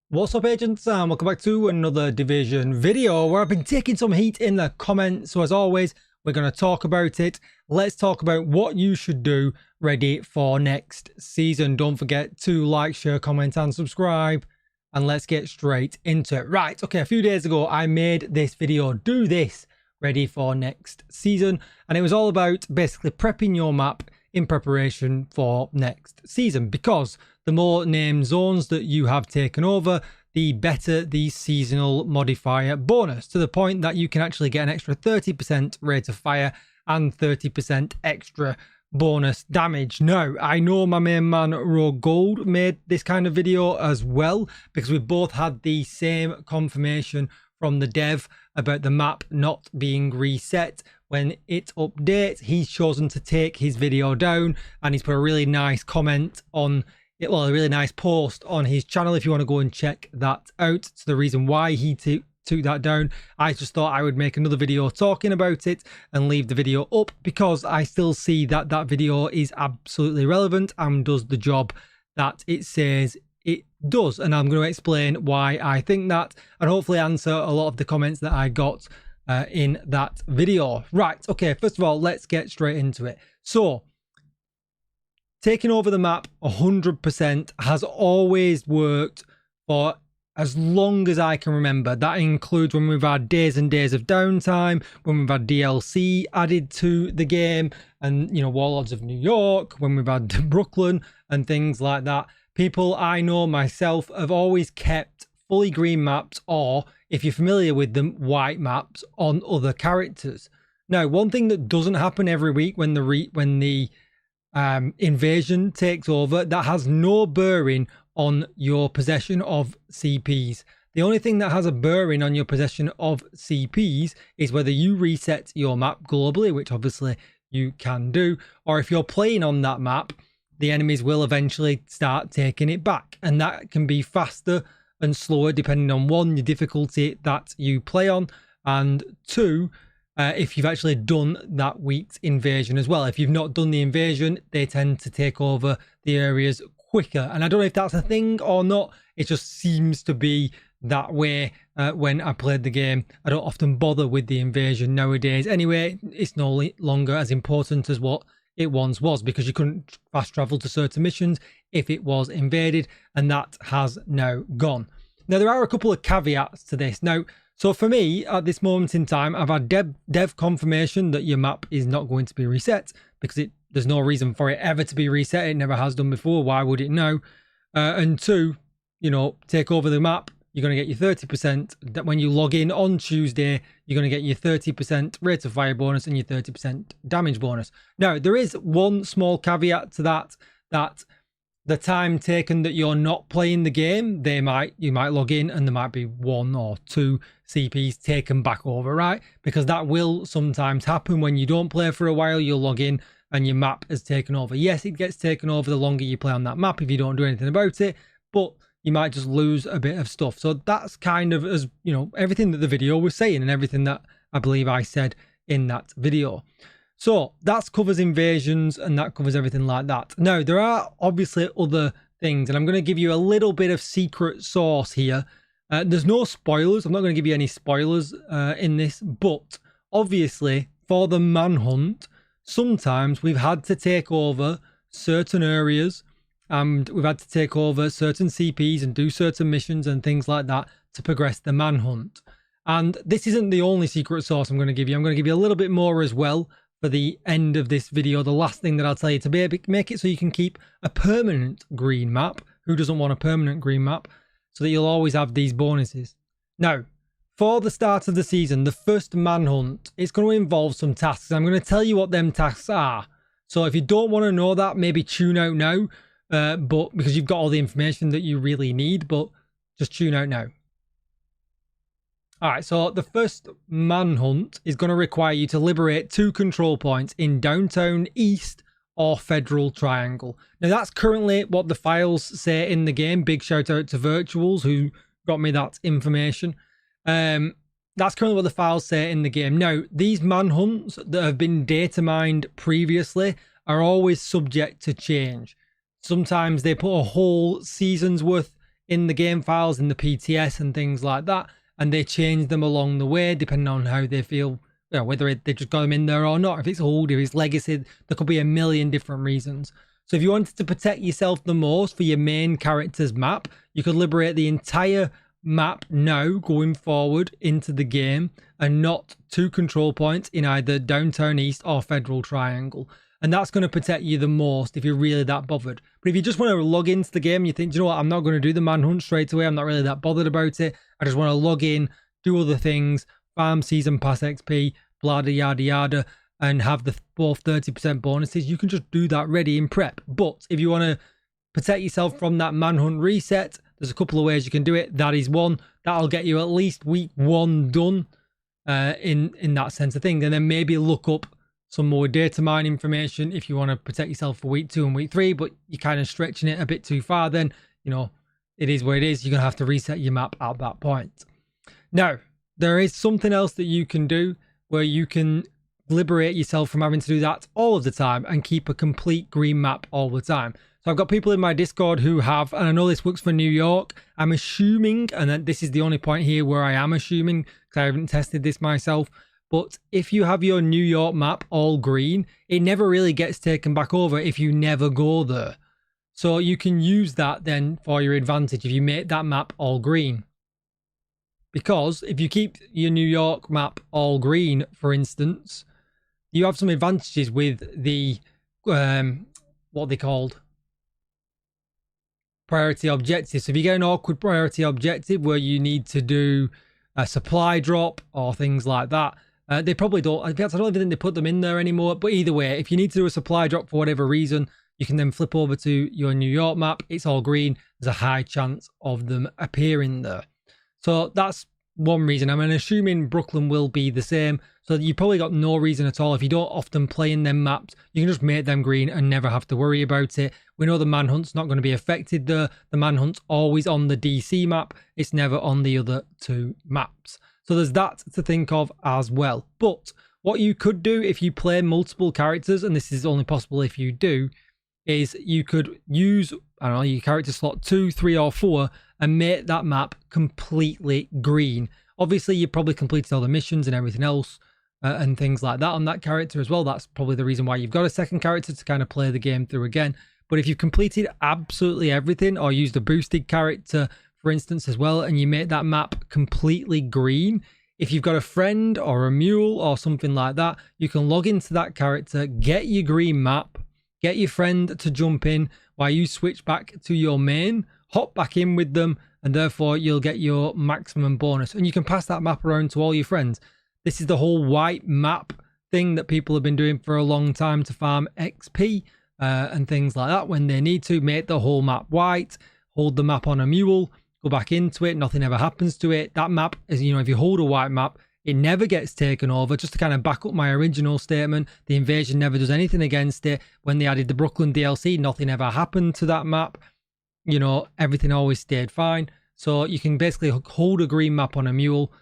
What's up, agents, and welcome back to another Division video where I've been taking some heat in the comments. So as always, we're going to talk about it. Let's talk about what you should do ready for next season. Don't forget to like, share, comment and subscribe, and let's get straight into it. Right, okay, a few days ago I made this video, do this ready for next season, and it was all about basically prepping your map in preparation for next season, because the more name zones that you have taken over, the better the seasonal modifier bonus, to the point that you can actually get an extra 30% rate of fire and 30% extra bonus damage. Now, I know my main man Rogue Gold made this kind of video as well, because we both had the same confirmation from the dev about the map not being reset. When it updates, he's chosen to take his video down, and he's put a really nice comment on it, well, a really nice post on his channel if you want to go and check that out. So the reason why he took that down, I just thought I would make another video talking about it and leave the video up, because I still see that that video is absolutely relevant and does the job that it says it does. And I'm going to explain why I think that, and hopefully answer a lot of the comments that I got in that video. Right, okay, first of all, let's get straight into it. So taking over the map 100% has always worked for as long as I can remember. That includes when we've had days and days of downtime, when we've had DLC added to the game, and, you know, Warlords of New York, when we've had Brooklyn and things like that. People I know, myself, have always kept fully green maps, or if you're familiar with them, white maps on other characters. Now, one thing that doesn't happen every week when the invasion takes over, that has no bearing on your possession of CPs. The only thing that has a bearing on your possession of CPs is whether you reset your map globally, which obviously you can do, or if you're playing on that map, the enemies will eventually start taking it back, and that can be faster and slower depending on, one, the difficulty that you play on, and two, if you've actually done that week's invasion as well. If you've not done the invasion, they tend to take over the areas quicker. And I don't know if that's a thing or not. It just seems to be that way when I played the game. I don't often bother with the invasion nowadays. Anyway, it's no longer as important as what it once was, because you couldn't fast travel to certain missions if it was invaded, and that has now gone. Now, there are a couple of caveats to this. Now, so for me, at this moment in time, I've had dev confirmation that your map is not going to be reset, because there's no reason for it ever to be reset. It never has done before. Why would it now? And two, you know, take over the map, you're going to get your 30%. That when you log in on Tuesday, you're going to get your 30% rate of fire bonus and your 30% damage bonus. Now, there is one small caveat to that, that the time taken that you're not playing the game, you might log in and there might be 1 or 2 CPs taken back over, right? Because that will sometimes happen when you don't play for a while. You'll log in and your map has taken over. Yes, it gets taken over the longer you play on that map if you don't do anything about it, but you might just lose a bit of stuff. So that's kind of, as you know, everything that the video was saying and everything that I believe I said in that video. So that covers invasions and that covers everything like that. Now, there are obviously other things, and I'm going to give you a little bit of secret sauce here. There's no spoilers. I'm not going to give you any spoilers in this, but obviously for the manhunt, sometimes we've had to take over certain areas, and we've had to take over certain CPs and do certain missions and things like that to progress the manhunt. And this isn't the only secret sauce I'm going to give you. I'm going to give you a little bit more as well for the end of this video. The last thing that I'll tell you to make it so you can keep a permanent green map. Who doesn't want a permanent green map? So that you'll always have these bonuses. Now, for the start of the season, the first manhunt, it's going to involve some tasks. I'm going to tell you what them tasks are. So if you don't want to know that, maybe tune out now. But because you've got all the information that you really need, but just tune out now. All right, so the first manhunt is going to require you to liberate 2 control points in Downtown East or Federal Triangle. Now, that's currently what the files say in the game. Big shout out to Virtuals who got me that information. That's currently what the files say in the game. Now, these manhunts that have been data mined previously are always subject to change. Sometimes they put a whole season's worth in the game files, in the PTS and things like that, and they change them along the way depending on how they feel, you know, whether they just got them in there or not. If it's old, if it's legacy, there could be a million different reasons. So if you wanted to protect yourself the most for your main character's map, you could liberate the entire map now going forward into the game and not 2 control points in either Downtown East or Federal Triangle. And that's going to protect you the most if you're really that bothered. But if you just want to log into the game and you think, you know what, I'm not going to do the manhunt straight away, I'm not really that bothered about it, I just want to log in, do other things, farm season pass XP, blah, yada, yada, and have the both 30% bonuses, you can just do that ready in prep. But if you want to protect yourself from that manhunt reset, there's a couple of ways you can do it. That is one. That'll get you at least week 1 done in that sense of thing. And then maybe look up some more data mine information if you want to protect yourself for week 2 and week 3, but you're kind of stretching it a bit too far, then, you know, it is what it is. You're going to have to reset your map at that point. Now, there is something else that you can do where you can liberate yourself from having to do that all of the time and keep a complete green map all the time. So I've got people in my Discord who have, and I know this works for New York, I'm assuming, and then this is the only point here where I am assuming because I haven't tested this myself, but if you have your New York map all green, it never really gets taken back over if you never go there. So you can use that then for your advantage if you make that map all green. Because if you keep your New York map all green, for instance, you have some advantages with the, what are they called? Priority objectives. So if you get an awkward priority objective where you need to do a supply drop or things like that, they probably don't. I don't even think they put them in there anymore. But either way, if you need to do a supply drop for whatever reason, you can then flip over to your New York map. It's all green. There's a high chance of them appearing there. So that's one reason. I'm assuming Brooklyn will be the same. So you probably got no reason at all. If you don't often play in them maps, you can just make them green and never have to worry about it. We know the manhunt's not going to be affected there. The manhunt's always on the DC map. It's never on the other 2 maps. So there's that to think of as well. But what you could do if you play multiple characters, and this is only possible if you do, is you could use, I don't know, your character slot 2, 3 or 4 and make that map completely green. Obviously, you probably completed all the missions and everything else and things like that on that character as well. That's probably the reason why you've got a second character to kind of play the game through again. But if you've completed absolutely everything or used a boosted character, for instance, as well, and you make that map completely green, if you've got a friend or a mule or something like that, you can log into that character, get your green map, get your friend to jump in while you switch back to your main, hop back in with them, and therefore you'll get your maximum bonus. And you can pass that map around to all your friends. This is the whole white map thing that people have been doing for a long time to farm XP and things like that. When they need to make the whole map white, hold the map on a mule, go back into it, nothing ever happens to it. That map is, you know, if you hold a white map, it never gets taken over. Just to kind of back up my original statement, the invasion never does anything against it. When they added the Brooklyn DLC, nothing ever happened to that map. You know, everything always stayed fine. So you can basically hold a green map on a mule,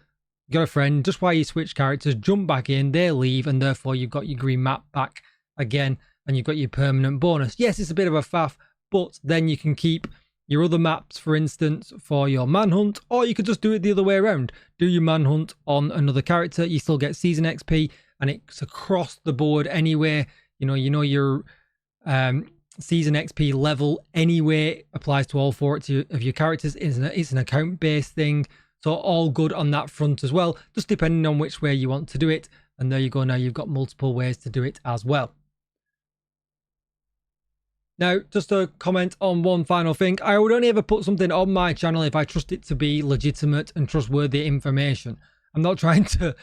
you got a friend, just while you switch characters, jump back in, they leave, and therefore you've got your green map back again, and you've got your permanent bonus. Yes, it's a bit of a faff, but then you can keep your other maps, for instance, for your manhunt, or you could just do it the other way around. Do your manhunt on another character, you still get season XP, and it's across the board anyway. You know your season XP level anyway applies to all 4 of your characters. It's an account-based thing, so all good on that front as well, just depending on which way you want to do it. And there you go, now you've got multiple ways to do it as well. Now, just to comment on one final thing, I would only ever put something on my channel if I trust it to be legitimate and trustworthy information. I'm not trying to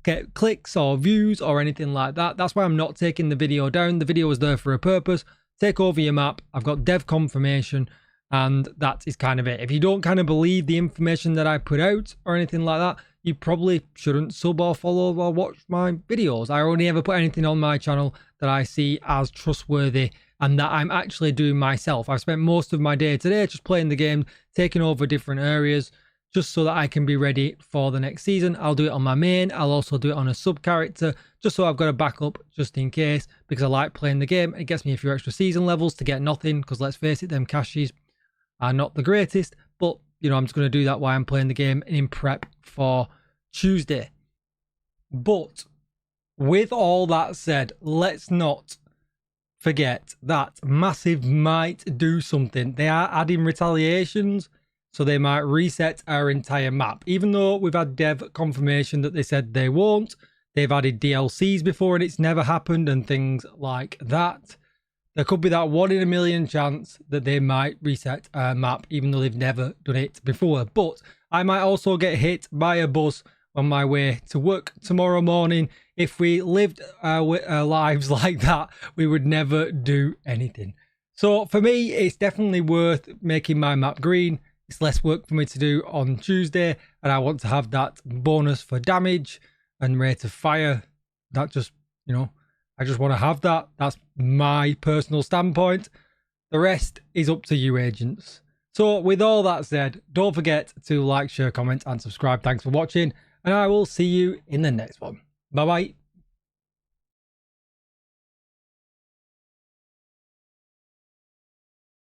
get clicks or views or anything like that. That's why I'm not taking the video down. The video was there for a purpose. Take over your map. I've got dev confirmation, and that is kind of it. If you don't kind of believe the information that I put out or anything like that, you probably shouldn't sub or follow or watch my videos. I only ever put anything on my channel that I see as trustworthy and that I'm actually doing myself. I've spent most of my day today just playing the game, taking over different areas, just so that I can be ready for the next season. I'll do it on my main. I'll also do it on a sub character, just so I've got a backup just in case, because I like playing the game. It gets me a few extra season levels to get nothing, because let's face it, them caches are not the greatest. But, you know, I'm just going to do that while I'm playing the game in prep for Tuesday. But with all that said, let's not forget that Massive might do something. They are adding retaliations, so they might reset our entire map. Even though we've had dev confirmation that they said they won't, they've added DLCs before and it's never happened and things like that. There could be that 1 in a million chance that they might reset our map, even though they've never done it before. But I might also get hit by a bus on my way to work tomorrow morning. If we lived our lives like that, we would never do anything. So for me, it's definitely worth making my map green. It's less work for me to do on Tuesday, and I want to have that bonus for damage and rate of fire. That just, you know, I just want to have that. That's my personal standpoint. The rest is up to you, agents. So with all that said, don't forget to like, share, comment and subscribe. Thanks for watching, and I will see you in the next one. Bye bye.